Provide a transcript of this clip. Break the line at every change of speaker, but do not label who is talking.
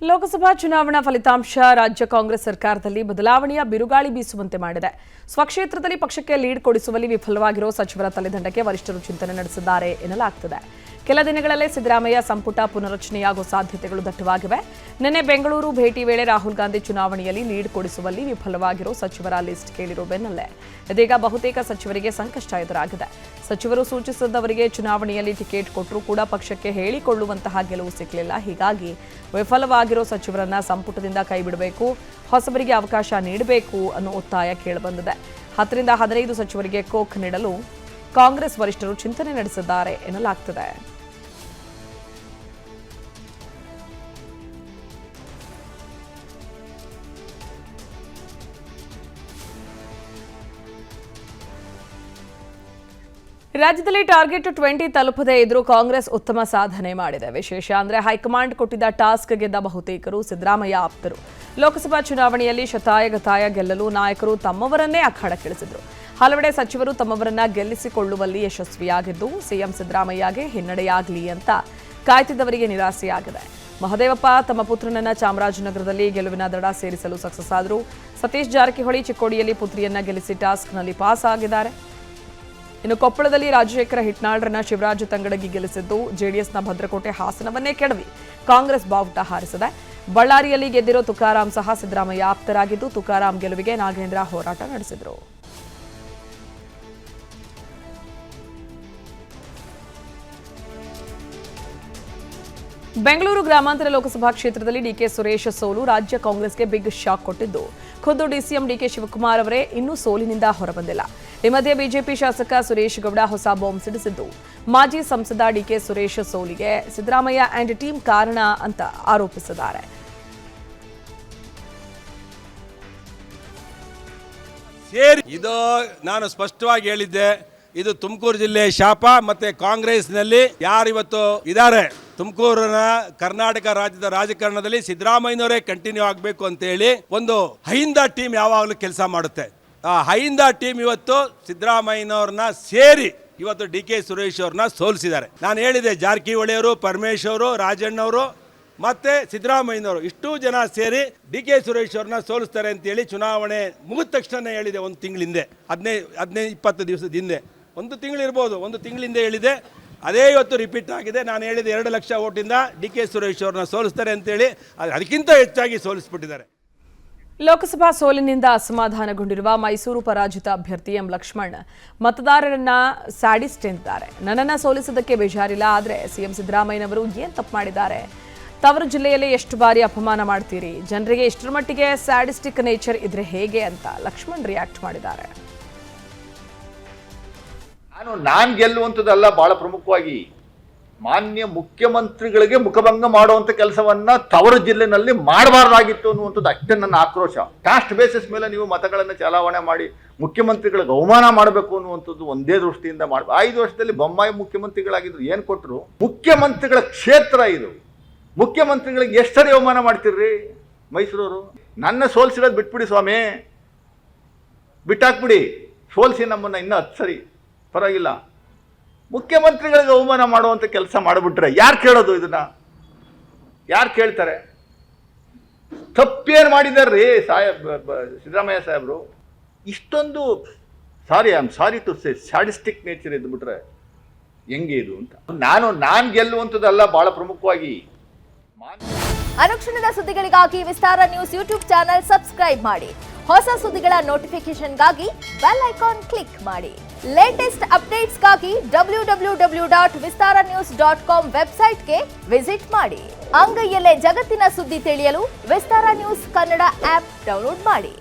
ಲೋಕಸಭಾ ಚುನಾವಣಾ ಫಲಿತಾಂಶ ರಾಜ್ಯ ಕಾಂಗ್ರೆಸ್ ಸರ್ಕಾರದಲ್ಲಿ ಬದಲಾವಣೆಯ ಬಿರುಗಾಳಿ ಬೀಸುವಂತೆ ಮಾಡಿದೆ. ಸ್ವಕ್ಷೇತ್ರದಲ್ಲಿ ಪಕ್ಷಕ್ಕೆ ಲೀಡ್ ಕೊಡಿಸುವಲ್ಲಿ ವಿಫಲವಾಗಿರೋ ಸಚಿವರ ತಲೆದಂಡಕ್ಕೆ ವರಿಷ್ಠರು ಚಿಂತನೆ ನಡೆಸಿದ್ದಾರೆ ಎನ್ನಲಾಗುತ್ತದೆ. ಕೆಲ ದಿನಗಳಲ್ಲೇ ಸಿದ್ದರಾಮಯ್ಯ ಸಂಪುಟ ಪುನರಚನೆಯಾಗುವ ಸಾಧ್ಯತೆಗಳು ದಟ್ಟವಾಗಿವೆ. ನಿನ್ನೆ ಬೆಂಗಳೂರು ಭೇಟಿ ವೇಳೆ ರಾಹುಲ್ ಗಾಂಧಿ ಚುನಾವಣೆಯಲ್ಲಿ ಲೀಡ್ ಕೊಡಿಸುವಲ್ಲಿ ವಿಫಲವಾಗಿರೋ ಸಚಿವರ ಲಿಸ್ಟ್ ಕೇಳಿರೋ ಬೆನ್ನಲ್ಲೇ ಇದೀಗ ಬಹುತೇಕ ಸಚಿವರಿಗೆ ಸಂಕಷ್ಟ ಎದುರಾಗಿದೆ. ಸಚಿವರು ಸೂಚಿಸಿದವರಿಗೆ ಚುನಾವಣೆಯಲ್ಲಿ ಟಿಕೆಟ್ ಕೊಟ್ಟರೂ ಕೂಡ ಪಕ್ಷಕ್ಕೆ ಹೇಳಿಕೊಳ್ಳುವಂತಹ ಗೆಲುವು ಸಿಕ್ಕಲಿಲ್ಲ. ಹೀಗಾಗಿ ವಿಫಲವಾಗಿರೋ ಸಚಿವರನ್ನ ಸಂಪುಟದಿಂದ ಕೈಬಿಡಬೇಕು, ಹೊಸಬರಿಗೆ ಅವಕಾಶ ನೀಡಬೇಕು ಅನ್ನೋ ಒತ್ತಾಯ ಕೇಳಿಬಂದಿದೆ. 10 ರಿಂದ 15 ಸಚಿವರಿಗೆ ಕೋಕ್ ನೀಡಲು ಕಾಂಗ್ರೆಸ್ ವರಿಷ್ಠರು ಚಿಂತನೆ ನಡೆಸಿದ್ದಾರೆ ಎನ್ನಲಾಗುತ್ತದೆ. ರಾಜ್ಯದಲ್ಲಿ ಟಾರ್ಗೆಟ್ 20 ತಲುಪದೇ ಇದ್ರೂ ಕಾಂಗ್ರೆಸ್ ಉತ್ತಮ ಸಾಧನೆ ಮಾಡಿದೆ. ವಿಶೇಷ ಅಂದ್ರೆ ಹೈಕಮಾಂಡ್ ಕೊಟ್ಟಿದ್ದ ಟಾಸ್ಕ್ ಗೆದ್ದ ಬಹುತೇಕರು ಸಿದ್ದರಾಮಯ್ಯ ಆಪ್ತರು. ಲೋಕಸಭಾ ಚುನಾವಣೆಯಲ್ಲಿ ಶತಾಯಗತಾಯ ಗೆಲ್ಲಲು ನಾಯಕರು ತಮ್ಮವರನ್ನೇ ಅಖಾಡಕ್ಕಿಳಿಸಿದ್ರು. ಹಲವೆಡೆ ಸಚಿವರು ತಮ್ಮವರನ್ನ ಗೆಲ್ಲಿಸಿಕೊಳ್ಳುವಲ್ಲಿ ಯಶಸ್ವಿಯಾಗಿದ್ದು ಸಿಎಂ ಸಿದ್ದರಾಮಯ್ಯಗೆ ಹಿನ್ನಡೆಯಾಗಲಿ ಅಂತ ಕಾಯ್ತಿದ್ದವರಿಗೆ ನಿರಾಸೆಯಾಗಿದೆ. ಮಹದೇವಪ್ಪ ತಮ್ಮ ಪುತ್ರನನ್ನ ಚಾಮರಾಜನಗರದಲ್ಲಿ ಗೆಲುವಿನ ದಡ ಸೇರಿಸಲು ಸಕ್ಸಸ್ ಆದರು. ಸತೀಶ್ ಜಾರಕಿಹೊಳಿ ಚಿಕ್ಕೋಡಿಯಲ್ಲಿ ಪುತ್ರಿಯನ್ನ ಗೆಲ್ಲಿಸಿ ಟಾಸ್ಕ್ನಲ್ಲಿ ಪಾಸ್ ಆಗಿದ್ದಾರೆ. ಇನ್ನು ಕೊಪ್ಪಳದಲ್ಲಿ ರಾಜಶೇಖರ ಹಿಟ್ನಾಳ್ರನ್ನ ಶಿವರಾಜ ತಂಗಡಗಿ ಗೆಲ್ಲಿಸಿದ್ದು ಜೆಡಿಎಸ್ನ ಭದ್ರಕೋಟೆ ಹಾಸನವನ್ನೇ ಕೆಡವಿ ಕಾಂಗ್ರೆಸ್ ಬಾವುಟ ಹಾರಿಸಿದೆ. ಬಳ್ಳಾರಿಯಲ್ಲಿ ಗೆದ್ದಿರೋ ತುಕಾರಾಂ ಸಹ ಸಿದ್ದರಾಮಯ್ಯ ಆಪ್ತರಾಗಿದ್ದು ತುಕಾರಾಂ ಗೆಲುವಿಗೆ ನಾಗೇಂದ್ರ ಹೋರಾಟ ನಡೆಸಿದರು. ಬೆಂಗಳೂರು ಗ್ರಾಮಾಂತರ ಲೋಕಸಭಾ ಕ್ಷೇತ್ರದಲ್ಲಿ ಡಿಕೆ ಸುರೇಶ್ ಸೋಲು ರಾಜ್ಯ ಕಾಂಗ್ರೆಸ್ಗೆ ಬಿಗ್ ಶಾಕ್ ಕೊಟ್ಟಿದ್ದು ಖುದ್ದು ಡಿಸಿಎಂ ಡಿಕೆ ಶಿವಕುಮಾರ್ ಅವರೇ ಇನ್ನೂ ಸೋಲಿನಿಂದ ಹೊರಬಂದಿಲ್ಲ. ಈ ಮಧ್ಯೆ ಬಿಜೆಪಿ ಶಾಸಕ ಸುರೇಶ್ ಗೌಡ ಹೊಸ ಬಾಂಬ್ ಸಿಡಿಸಿದ್ದು ಮಾಜಿ ಸಂಸದ ಡಿಕೆ ಸುರೇಶ್ ಸೋಲಿಗೆ ಸಿದ್ದರಾಮಯ್ಯ ಅಂಡ್ ಟೀಮ್ ಕಾರಣ ಅಂತ ಆರೋಪಿಸಿದ್ದಾರೆ.
ಇದು ನಾನು ಸ್ಪಷ್ಟವಾಗಿ ಹೇಳಿದ್ದೆ, ಇದು ತುಮಕೂರು ಜಿಲ್ಲೆ ಶಾಪ. ಮತ್ತೆ ಕಾಂಗ್ರೆಸ್ನಲ್ಲಿ ಯಾರಿವತ್ತು ಇದ್ದಾರೆ ತುಮಕೂರಿನ ಕರ್ನಾಟಕ ರಾಜ್ಯದ ರಾಜಕಾರಣದಲ್ಲಿ ಸಿದ್ದರಾಮಯ್ಯನವರೇ ಕಂಟಿನ್ಯೂ ಆಗಬೇಕು ಅಂತ ಹೇಳಿ ಒಂದು ಹೈಂದ ಟೀಮ್ ಯಾವಾಗಲೂ ಕೆಲಸ ಮಾಡುತ್ತೆ. ಆ ಹೈಂದ ಟೀಮ್ ಇವತ್ತು ಸಿದ್ದರಾಮಯ್ಯನವ್ರನ್ನ ಸೇರಿ ಇವತ್ತು ಡಿ ಕೆ ಸುರೇಶ್ ಅವ್ರನ್ನ ಸೋಲಿಸಿದ್ದಾರೆ. ನಾನು ಹೇಳಿದೆ, ಜಾರಕಿಹೊಳಿ ಅವರು, ಪರಮೇಶ್ ಅವರು, ರಾಜಣ್ಣವರು ಮತ್ತೆ ಸಿದ್ದರಾಮಯ್ಯನವರು ಇಷ್ಟೂ ಜನ ಸೇರಿ ಡಿ ಕೆ ಸುರೇಶ್ ಅವ್ರನ್ನ ಸೋಲಿಸ್ತಾರೆ ಅಂತೇಳಿ ಚುನಾವಣೆ ಮುಗಿದ ತಕ್ಷಣ ಹೇಳಿದೆ. ಒಂದು ತಿಂಗಳಿಂದೆ 15-20 ದಿವಸದ ಹಿಂದೆ, ಒಂದು ತಿಂಗಳಿರ್ಬೋದು, ಒಂದು ತಿಂಗಳಿಂದ ಹೇಳಿದೆ. ಅದೇ ಇವತ್ತು ರಿಪೀಟ್ ಆಗಿದೆ. ನಾನು ಹೇಳಿದೆ 2 ಲಕ್ಷ ಓಟಿಂದ ಡಿ ಕೆ ಸುರೇಶ್ ಅವ್ರನ್ನ ಸೋಲಿಸ್ತಾರೆ ಅಂತೇಳಿ ಅದಕ್ಕಿಂತ ಹೆಚ್ಚಾಗಿ ಸೋಲಿಸ್ಬಿಟ್ಟಿದ್ದಾರೆ.
ಲೋಕಸಭಾ ಸೋಲಿನಿಂದ ಅಸಮಾಧಾನಗೊಂಡಿರುವ ಮೈಸೂರು ಪರಾಜಿತ ಅಭ್ಯರ್ಥಿ ಎಂ ಲಕ್ಷ್ಮಣ್ ಮತದಾರರನ್ನ ಸ್ಯಾಡಿಸ್ಟ್ ಎಂದಿದ್ದಾರೆ. ನನ್ನನ್ನ ಸೋಲಿಸೋದಕ್ಕೆ ಬೇಜಾರಿಲ್ಲ, ಆದರೆ ಸಿಎಂ ಸಿದ್ದರಾಮಯ್ಯನವರು ಏನ್ ತಪ್ಪು ಮಾಡಿದ್ದಾರೆ? ತವರು ಜಿಲ್ಲೆಯಲ್ಲಿ ಎಷ್ಟು ಬಾರಿ ಅಪಮಾನ ಮಾಡ್ತೀರಿ? ಜನರಿಗೆ ಇಷ್ಟರ ಮಟ್ಟಿಗೆ ಸ್ಯಾಡಿಸ್ಟಿಕ್ ನೇಚರ್ ಇದ್ರೆ ಹೇಗೆ ಅಂತ ಲಕ್ಷ್ಮಣ್ ರಿಯಾಕ್ಟ್ ಮಾಡಿದ್ದಾರೆ.
ನಾನು ಗೆಲ್ಲುವಂಥದ್ದಲ್ಲ, ಬಹಳ ಪ್ರಮುಖವಾಗಿ ಮಾನ್ಯ ಮುಖ್ಯಮಂತ್ರಿಗಳಿಗೆ ಮುಖಭಂಗ ಮಾಡುವಂಥ ಕೆಲಸವನ್ನ ತವರ ಜಿಲ್ಲೆನಲ್ಲಿ ಮಾಡಬಾರ್ದಾಗಿತ್ತು ಅನ್ನುವಂಥದ್ದು ಅಷ್ಟೇ ನನ್ನ ಆಕ್ರೋಶ. ಕಾಸ್ಟ್ ಬೇಸಿಸ್ ಮೇಲೆ ನೀವು ಮತಗಳನ್ನು ಚಲಾವಣೆ ಮಾಡಿ ಮುಖ್ಯಮಂತ್ರಿಗಳಿಗೆ ಅವಮಾನ ಮಾಡಬೇಕು ಅನ್ನುವಂಥದ್ದು ಒಂದೇ ದೃಷ್ಟಿಯಿಂದ 5 ವರ್ಷದಲ್ಲಿ ಬೊಮ್ಮಾಯಿ ಮುಖ್ಯಮಂತ್ರಿಗಳಾಗಿದ್ರು, ಏನು ಕೊಟ್ಟರು? ಮುಖ್ಯಮಂತ್ರಿಗಳ ಕ್ಷೇತ್ರ ಇದು. ಮುಖ್ಯಮಂತ್ರಿಗಳಿಗೆ ಎಷ್ಟು ಸರಿ ಅವಮಾನ ಮಾಡ್ತಿರ್ರಿ ಮೈಸೂರವರು? ನನ್ನ ಸೋಲ್ಸಿರೋದು ಬಿಟ್ಬಿಡಿ ಸ್ವಾಮಿ, ಬಿಟ್ಟಾಕ್ಬಿಡಿ. ಸೋಲ್ಸಿ ನಮ್ಮನ್ನು ಇನ್ನೂ 10 ಸರಿ ಪರವಾಗಿಲ್ಲ. ಮುಖ್ಯಮಂತ್ರಿಗಳಿಗೆ ಅವಮಾನ ಮಾಡುವಂಥ ಕೆಲಸ ಮಾಡಿಬಿಟ್ರೆ ಯಾರು ಕೇಳೋದು? ಇದನ್ನ ಯಾರು ಕೇಳ್ತಾರೆ? ತಪ್ಪೇನು ಮಾಡಿದಾರ್ರಿ ಸಿದ್ದರಾಮಯ್ಯ ಸಾಹೇಬರು? ಇಷ್ಟೊಂದು I am sorry to say sadistic nature ಇದ್ಬಿಟ್ರೆ ಹೆಂಗೆ ಇದು ಅಂತ. ನಾನು ಗೆಲ್ಲುವಂಥದ್ದಲ್ಲ, ಬಹಳ ಪ್ರಮುಖವಾಗಿ
ಅನುಕ್ಷಣದ ಸುದ್ದಿಗಳಿಗಾಗಿ Vistara news YouTube channel subscribe ಮಾಡಿ. ಹೊಸ ಸುದ್ದಿಗಳ ನೋಟಿಫಿಕೇಶನ್ಗಾಗಿ ಬೆಲ್ ಐಕಾನ್ ಕ್ಲಿಕ್ ಮಾಡಿ. ಲೇಟೆಸ್ಟ್ ಅಪ್ಡೇಟ್ಸ್ಗಾಗಿ www.vistaranews.com ವೆಬ್ಸೈಟ್ಗೆ ವಿಸಿಟ್ ಮಾಡಿ. ಅಂಗೈಯಲ್ಲೇ ಜಗತ್ತಿನ ಸುದ್ದಿ ತಿಳಿಯಲು Vistara news Kannada app download ಮಾಡಿ.